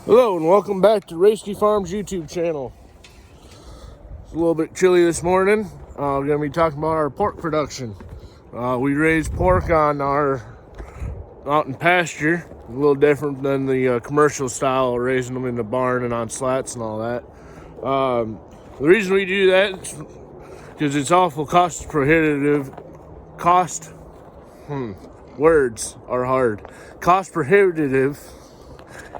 Hello and welcome back to Roeske Farms YouTube channel. It's a little bit chilly this morning. We're going to be talking about our pork production. We raise pork on our out in pasture, a little different than the commercial style of raising them in the barn and on slats and all that. The reason we do that is because it's awful cost prohibitive. Words are hard. Cost prohibitive.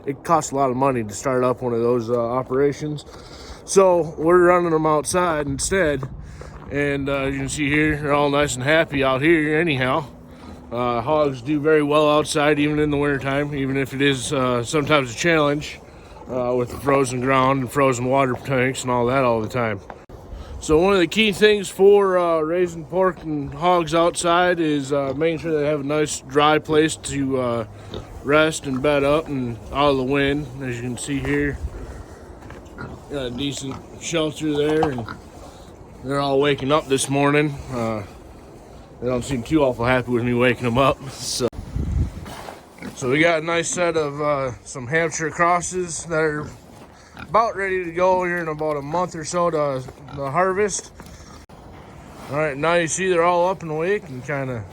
It costs a lot of money to start up one of those operations. So we're running them outside instead. And you can see here, they're all nice and happy out here anyhow. Hogs do very well outside even in the wintertime, even if it is sometimes a challenge with the frozen ground and frozen water tanks and all that all the time. So one of the key things for raising pork and hogs outside is making sure they have a nice dry place to rest and bed up and out of the wind. As you can see here, got a decent shelter there, and they're all waking up this morning. They don't seem too awful happy with me waking them up. So we got a nice set of some Hampshire crosses that are about ready to go here in about a month or so to the harvest. All right, now you see they're all up and awake and kind of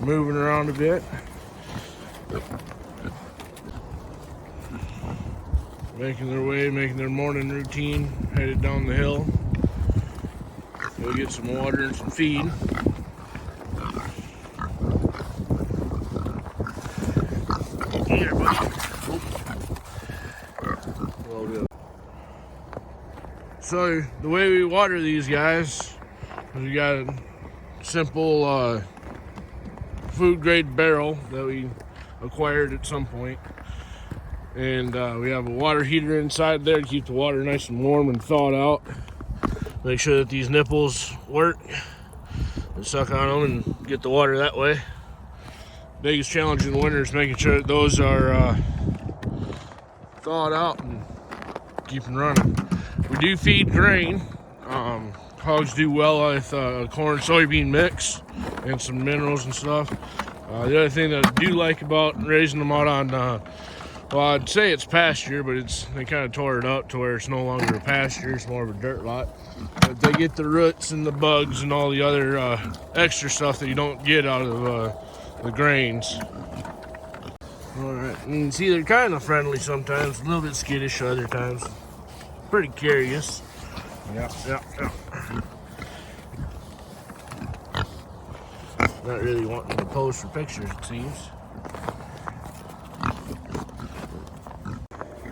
moving around a bit. Making their way, making their morning routine, headed down the hill. Go get some water and some feed. Here, buddy. Well, good. So the way we water these guys is we got a simple food grade barrel that we acquired at some point. And we have a water heater inside there to keep the water nice and warm and thawed out. Make sure that these nipples work and suck on them and get the water that way. Biggest challenge in the winter is making sure that those are thawed out and keeping running. We do feed grain. Hogs do well with corn soybean mix and some minerals and stuff. The other thing that I do like about raising them out on well, I'd say it's pasture, but they kind of tore it up to where it's no longer a pasture, it's more of a dirt lot. But they get the roots and the bugs and all the other extra stuff that you don't get out of the grains. Alright, you can see they're kind of friendly sometimes, a little bit skittish other times. Pretty curious. Yeah. Not really wanting to pose for pictures, it seems.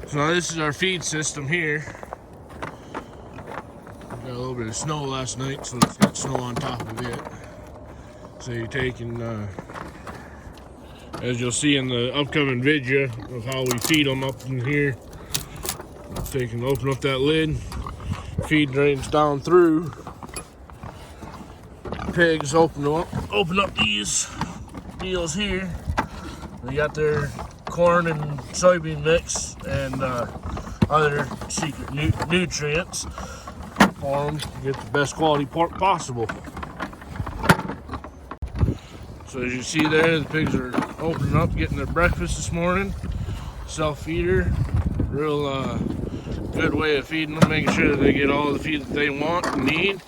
So now this is our feed system here. Got a little bit of snow last night, so it's got snow on top of it. So you're taking, as you'll see in the upcoming video of how we feed them up in here. Open up that lid, feed drains down through. Pigs open up these deals here. They got their corn and soybean mix and other secret nutrients for them to get the best quality pork possible. So as you see there, the pigs are opening up, getting their breakfast this morning. Self-feeder, real good way of feeding them, making sure that they get all the feed that they want and need.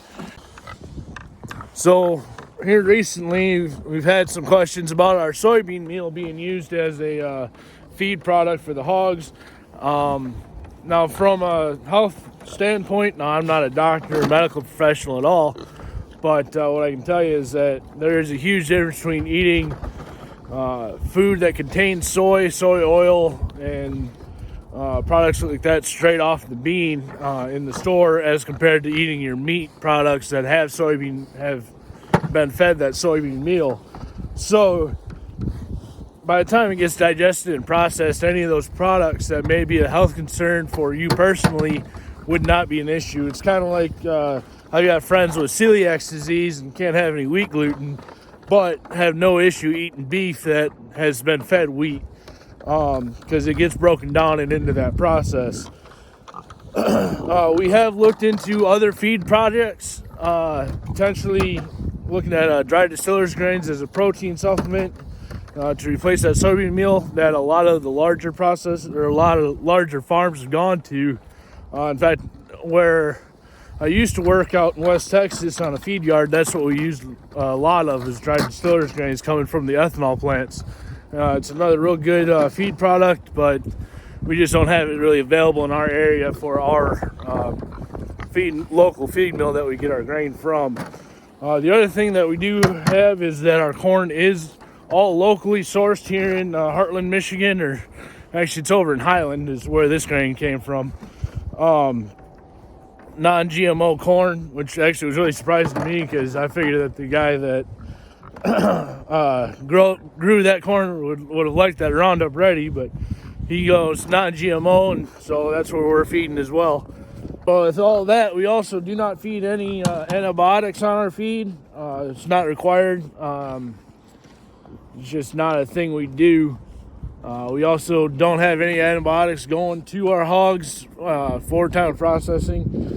So here recently, we've had some questions about our soybean meal being used as a feed product for the hogs. Now, from a health standpoint, now I'm not a doctor or medical professional at all, but what I can tell you is that there is a huge difference between eating food that contains soy oil, and products like that straight off the bean in the store, as compared to eating your meat products that have been fed that soybean meal. So by the time it gets digested and processed, any of those products that may be a health concern for you personally would not be an issue. It's kind of like I've got friends with celiac disease and can't have any wheat gluten, but have no issue eating beef that has been fed wheat, because it gets broken down and into that process. We have looked into other feed projects, potentially looking at dry distillers grains as a protein supplement, to replace that soybean meal that a lot of the larger larger farms have gone to. In fact, where I used to work out in West Texas on a feed yard, that's what we used a lot of, is dried distillers grains coming from the ethanol plants. It's another real good feed product, but we just don't have it really available in our area for our local feed mill that we get our grain from. The other thing that we do have is that our corn is all locally sourced here in Heartland, Michigan, or actually it's over in Highland is where this grain came from. Non-GMO corn, which actually was really surprising to me because I figured that the guy that grew that corn would have liked that Roundup Ready, but he goes non-GMO, and so that's where we're feeding as well. But with all that, we also do not feed any antibiotics on our feed. It's not required. It's just not a thing we do. We also don't have any antibiotics going to our hogs for town processing.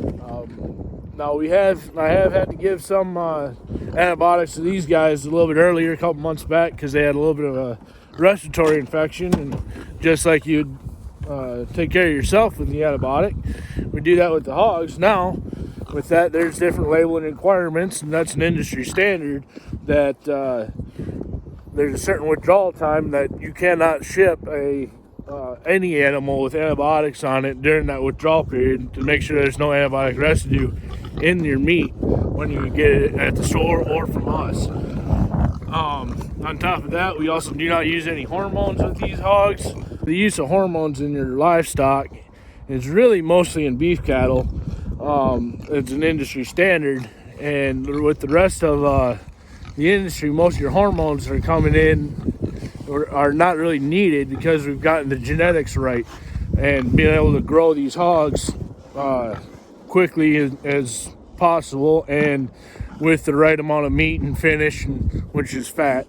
Now I have had to give some antibiotics to these guys a little bit earlier, a couple months back, because they had a little bit of a respiratory infection, and just like you'd take care of yourself with the antibiotic, we do that with the hogs. Now, with that, there's different labeling requirements, and that's an industry standard that there's a certain withdrawal time that you cannot ship any animal with antibiotics on it during that withdrawal period to make sure there's no antibiotic residue in your meat when you get it at the store or from us. On top of that, we also do not use any hormones with these hogs. The use of hormones in your livestock is really mostly in beef cattle. It's an industry standard, and with the rest of the industry, most of your hormones are coming in or are not really needed because we've gotten the genetics right and being able to grow these hogs quickly as possible and with the right amount of meat and finish, which is fat.